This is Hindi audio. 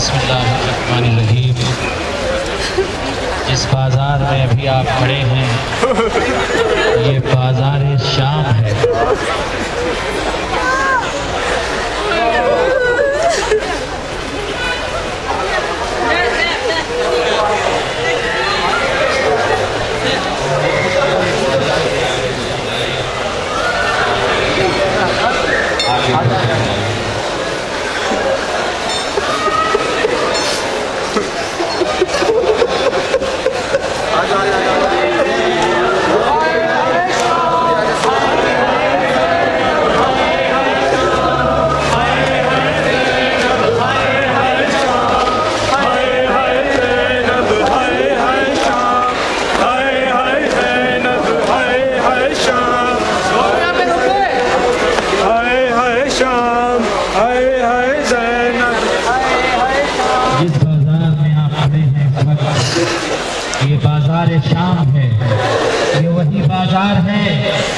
बिस्मिल्लाहिर्रहमानिर्रहीम। जिस बाज़ार में अभी आप खड़े हैं ये बाज़ार शाम है। जिस बाजार में आप खड़े हैं ये बाजार शाम है। ये वही बाजार है